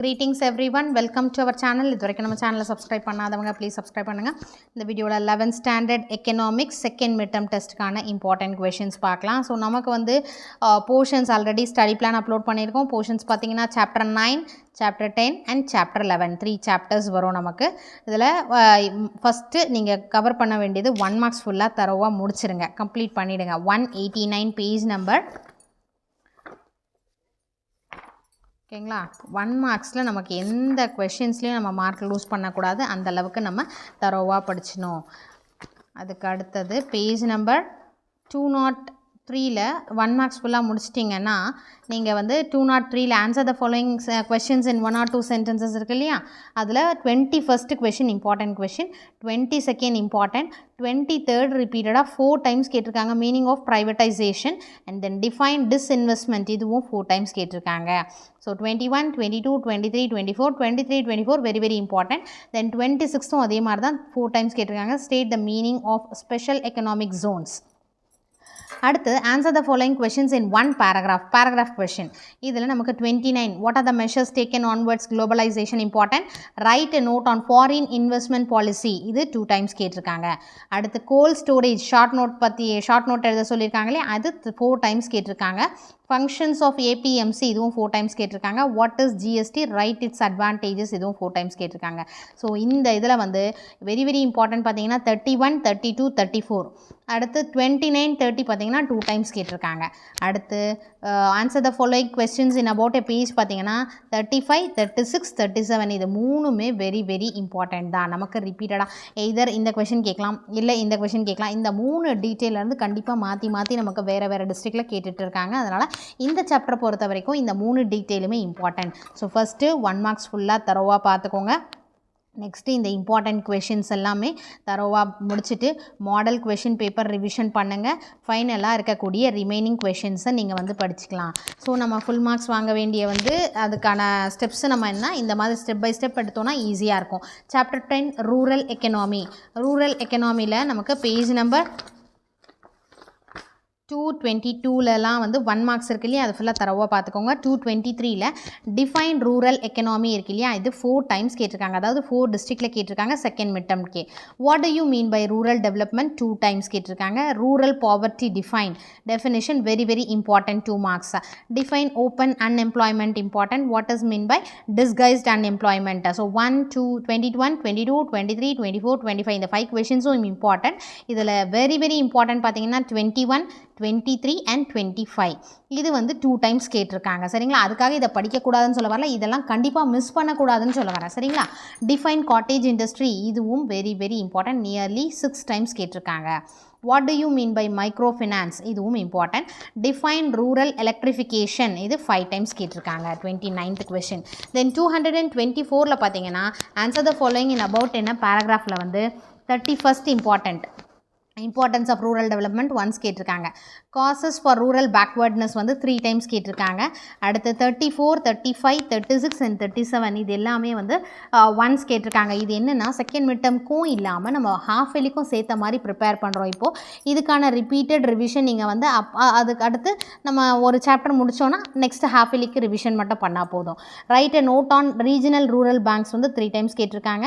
Greetings everyone, welcome to our channel. இதுவரைக்கும் நம்ம சேனலை சப்ஸ்கிரைப் பண்ணாதவங்க ப்ளீஸ் சப்ஸ்கிரைப் பண்ணுங்கள். இந்த வீடியோவில் 11th standard economics second mid term டெஸ்ட்டுக்கான இம்பார்ட்டன்ட் கொஷின்ஸ் பார்க்கலாம். ஸோ நமக்கு வந்து portions already study plan upload பண்ணியிருக்கோம். போர்ஷன்ஸ் பார்த்தீங்கன்னா chapter 9, chapter 10 and chapter 11 3 chapters வரும் நமக்கு. இதில் ஃபஸ்ட்டு நீங்கள் கவர் பண்ண வேண்டியது 1 மார்க்ஸ் ஃபுல்லாக தரோவாக முடிச்சிருங்க, கம்ப்ளீட் பண்ணிவிடுங்க. 189 பேஜ் நம்பர் ஓகேங்களா. 1 மார்க்ஸில் நமக்கு எந்த கொஷின்ஸ்லேயும் நம்ம மார்க் லூஸ் பண்ணக்கூடாது, அந்தளவுக்கு நம்ம தரோவாக படிச்சிடணும். அதுக்கு அடுத்தது பேஜ் நம்பர் 203ல் 1 மார்க்ஸ் ஃபுல்லாக முடிச்சிட்டிங்கன்னா நீங்கள் வந்து 203ல் answer the following questions in 1 or 2 sentences இருக்கு இல்லையா, அதில் 21st question important question, 22nd important, 23rd ரிப்பீட்டடாக 4 டைம்ஸ் கேட்டிருக்காங்க. Meaning of privatisation and then define disinvestment, இதுவும் 4 டைம்ஸ் கேட்டிருக்காங்க. So 21, 22, 23, 24, 23, 24 very very important. Then 26ம் அதே மாதிரி தான் 4 டைம்ஸ் கேட்டிருக்காங்க. State the meaning of special economic zones. அடுத்து answer the following questions in 1 paragraph question. இதில் நமக்கு 29 what are the measures taken onwards globalisation important. Write a note on foreign investment policy, இது 2 times கேட்டிருக்காங்க. அடுத்து gold storage short note எழுத சொல்லியிருக்காங்களே, அது 4 times கேட்டிருக்காங்க. Functions of APMC, இதுவும் 4 times கேட்டிருக்காங்க. What is GST, right it's advantages, இதுவும் 4 times கேட்டிருக்காங்க. ஸோ இந்த இதில் வந்து வெரி வெரி இம்பார்ட்டன்ட் பார்த்தீங்கன்னா 31, 32, 34. அடுத்து 29, 30 பார்த்தீங்கன்னா 2 டைம்ஸ் கேட்டிருக்காங்க. அடுத்து answer the following questions in about a page பார்த்தீங்கன்னா 35, 36, 37 இது மூணுமே வெரி வெரி இம்பார்ட்டன்ட் தான். நமக்கு ரிப்பீட்டடாக எய்தர் இந்த கொஷின் கேட்கலாம், இல்லை இந்த கொஷின் கேட்கலாம். இந்த 3 டீட்டெயிலேருந்து கண்டிப்பாக மாற்றி நமக்கு வேறு டிஸ்ட்ரிக்டில் கேட்டுட்டு இருக்காங்க. அதனால் இந்த சாப்டர் பொறுத்த வரைக்கும் இந்த 3 டீட்டெயிலுமே இம்பார்ட்டன்ட். ஸோ ஃபஸ்ட்டு 1 மார்க்ஸ் ஃபுல்லாக தரோவாக பார்த்துக்கோங்க. நெக்ஸ்ட்டு இந்த இம்பார்ட்டன்ட் கொஷின்ஸ் எல்லாமே தரோவாக முடிச்சுட்டு மாடல் கொஷின் பேப்பர் ரிவிஷன் பண்ணுங்கள். ஃபைனலாக இருக்கக்கூடிய ரிமைனிங் கொஷின்ஸை நீங்கள் வந்து படிச்சுக்கலாம். ஸோ நம்ம ஃபுல் மார்க்ஸ் வாங்க வேண்டிய வந்து அதுக்கான ஸ்டெப்ஸு நம்ம என்ன இந்த மாதிரி ஸ்டெப் பை ஸ்டெப் எடுத்தோன்னா ஈஸியாக இருக்கும். சாப்டர் 10 ரூரல் எக்கனாமியில் நமக்கு பேஜ் நம்பர் 222லலாம் வந்து 1 மார்க்ஸ் இருக்கு இல்லையா, அது ஃபுல்லாக தரவாக பார்த்துக்கோங்க. 223ல் டிஃபைன் ரூரல் எக்கனாமி இருக்கு இல்லையா, இது 4 டைம்ஸ் கேட்டிருக்காங்க. அதாவது 4 டிஸ்ட்ரிக்டில் கேட்டிருக்காங்க செகண்ட் மிட் டர்ம்க்கே. What do you mean by rural development, 2 times கேட்டிருக்காங்க. Rural poverty definition very very important, 2 marks. Define open unemployment important. What is mean by disguised unemployment. So 1, 2, 21, 22, 23, 24, 25 இந்த 5 கொஷின்ஸும் இம்பார்ட்டன்ட். இதில் வெரி வெரி இம்பார்ட்டன்ட் பார்த்தீங்கன்னா 21, 23 and 25 இது வந்து 2 times கேட்டிருக்காங்க. சரிங்களா, அதுக்காக இதை படிக்கக்கூடாதுன்னு சொல்ல வரல, இதெல்லாம் கண்டிப்பாக மிஸ் பண்ணக்கூடாதுன்னு சொல்ல வரேன். சரிங்களா, டிஃபைன் காட்டேஜ் இண்டஸ்ட்ரி, இதுவும் very very important, nearly 6 times கேட்டிருக்காங்க. What do you mean by micro finance, இதுவும் இம்பார்ட்டன்ட். டிஃபைன் ரூரல் எலக்ட்ரிஃபிகேஷன், இது 5 டைம்ஸ் கேட்டிருக்காங்க. 29th question. தென் 224ல் பார்த்தீங்கன்னா answer the following in about என்ன பேராகிராஃபில் வந்து 31st importance of rural development once கேட்டிருக்காங்க. காசஸ் ஃபார் ரூரல் பேக்வேர்ட்னஸ் வந்து 3 டைம்ஸ் கேட்டிருக்காங்க. அடுத்து 34, 35, 36 and 37 இது எல்லாமே வந்து ஒன்ஸ் கேட்டிருக்காங்க. இது என்னென்னா செகண்ட் மிட் டர்ம்க்கும் இல்லாமல் நம்ம ஹாஃப் இயர்லிக்கும் சேர்த்த மாதிரி ப்ரிப்பேர் பண்ணுறோம். இப்போது இதுக்கான ரிப்பீட்டட் ரிவிஷன் நீங்கள் வந்து அதுக்கு அடுத்து நம்ம ஒரு சாப்டர் முடித்தோன்னா நெக்ஸ்ட் ஹாஃப் இயர்லிக்கு ரிவிஷன் மட்டும் பண்ணால் போதும். Write a note on regional rural banks வந்து 3 டைம்ஸ் கேட்டிருக்காங்க.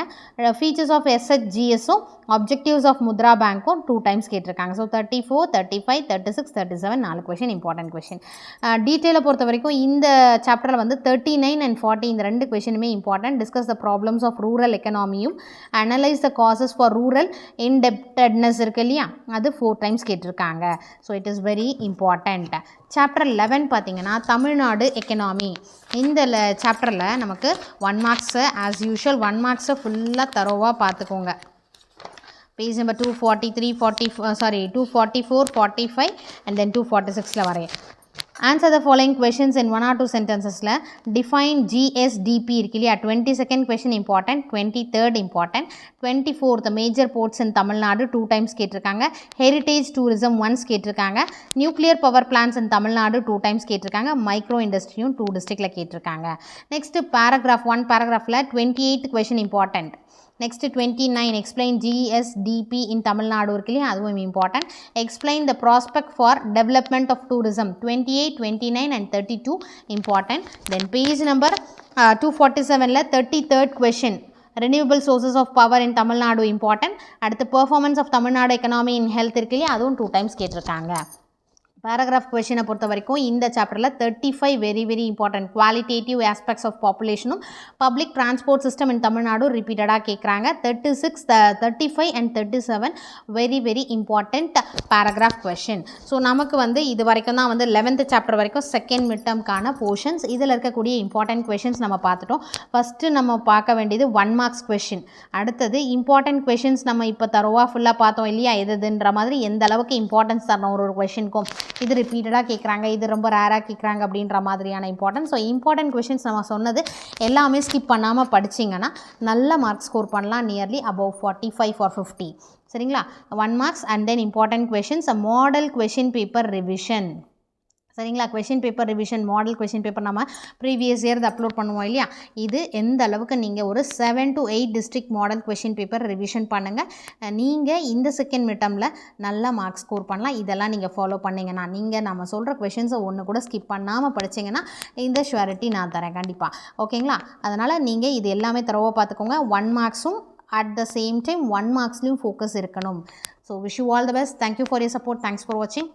ஃபீச்சர்ஸ் ஆஃப் எஸ்ஹெச்ஜிஎஸும் ஆப்ஜெக்டிவ்ஸ் ஆஃப் முத்ரா பேங்க்கும் 2 டைம்ஸ் கேட்டிருக்காங்க. So 34, 35, 36, 37 4 question important question. டீட்டெயிலை பொறுத்த வரைக்கும் இந்த சாப்டரில் வந்து 39 and 40 இந்த 2 கொஷினுமே important. Discuss the problems of rural எக்கனாமியும் analyse the causes for rural indebtedness இருக்கு இல்லையா, அது 4 டைம்ஸ் கேட்டிருக்காங்க. So it is very important. Chapter 11 பார்த்தீங்கன்னா தமிழ்நாடு எக்கனாமி. இந்த சாப்டரில் நமக்கு 1 மார்க்ஸு ஆஸ் யூஷுவல் 1 மார்க்ஸை ஃபுல்லாக தரோவாக பார்த்துக்கோங்க. பேஜ் நம்பர் 244, 45 and then 246ல் வரையும். Answer the following questions in 1 or 2 சென்டென்சஸில். டிஃபைன் ஜிஎஸ்டிபி இருக்கு இல்லையா, 22nd question important, 23rd important, 24th major ports in Tamil Nadu 2 times கேட்டிருக்காங்க. ஹெரிட்டேஜ் டூரிசம் ஒன்ஸ் கேட்டிருக்காங்க. Nuclear power plans in Tamil Nadu 2 times கேட்டிருக்காங்க. மைக்ரோ இண்டஸ்ட்ரியும் 2 டிஸ்ட்ரிக்டில் கேட்டிருக்காங்க. நெக்ஸ்ட் பேராகிராஃப் 1 பேராகிராஃபில் 28th question important. Next 29, explain GSDP in Tamil Nadu இருக்கு இல்லையா, அதுவும் important. Explain the prospect for development of tourism. 28, 29 and 32 important. Then page number 247ல 33rd question. Renewable sources of power in Tamil Nadu important. அடுத்து performance of Tamil Nadu economy in health இருக்கு இல்லையா, அதுவும் 2 times கேட்டிருக்காங்க. Paragraph கொஷினை பொறுத்த வரைக்கும் இந்த சாப்டரில் 35 very important qualitative aspects of பாப்புலேஷனும் public transport system in Tamil Nadu ரிப்பீட்டடாக கேட்குறாங்க. 36, 35 and 37 very important paragraph question. So நமக்கு வந்து இது வரைக்கும் தான் வந்து 11th சாப்டர் வரைக்கும் செகண்ட் மிட் டேர்ம்க்கான போர்ஷன்ஸ். இதில் இருக்கக்கூடிய இம்பார்ட்டன்ட் கொஷின்ஸ் நம்ம பார்த்துட்டோம். ஃபஸ்ட்டு நம்ம பார்க்க வேண்டியது 1 marks கொஷின். அடுத்தது இம்பார்ட்டன்ட் கொஷின்ஸ் நம்ம இப்போ தரோவா ஃபுல்லாக பார்த்தோம் இல்லையா, எதுன்ற மாதிரி எந்த அளவுக்கு இம்பார்ட்டன்ஸ் தரணும் ஒரு கொஷினுக்கும், இது ரிப்பீட்டடாக கேட்குறாங்க, இது ரொம்ப ரேராக கேட்குறாங்க அப்படின்ற மாதிரியான இம்பார்ட்டன்ஸ். ஸோ இம்பார்ட்டன்ட் கொஷின்ஸ் நம்ம சொன்னது எல்லாமே ஸ்கிப் பண்ணாமல் படிச்சிங்கன்னா நல்ல மார்க் ஸ்கோர் பண்ணலாம், நியர்லி அபவ் 45 or 50. சரிங்களா? 1 marks and then important questions, a model question paper revision. சரிங்களா? Question paper revision, model question paper நம்ம ப்ரீவியஸ் இயர் அப்லோட் பண்ணுவோம் இல்லையா, இது எந்த அளவுக்கு நீங்கள் ஒரு 7 to 8 district model question paper revision பண்ணுங்கள். நீங்கள் இந்த செகண்ட் மிட் டேர்மில் நல்ல மார்க் ஸ்கோர் பண்ணலாம். இதெல்லாம் நீங்கள் ஃபாலோ பண்ணிங்கன்னா, நீங்கள் நம்ம சொல்கிற கொஷின்ஸை ஒன்று கூட ஸ்கிப் பண்ணாமல் படிச்சிங்கன்னா இந்த ஷுவரிட்டி நான் தரேன் கண்டிப்பாக. ஓகேங்களா? அதனால் நீங்கள் இது எல்லாமே தரவாக பார்த்துக்கோங்க. 1 marksம் அட் த சேம் டைம் 1 marksலையும் ஃபோக்கஸ் இருக்கணும். So wish you all the best. Thank you for your support. Thanks for வாட்சிங்.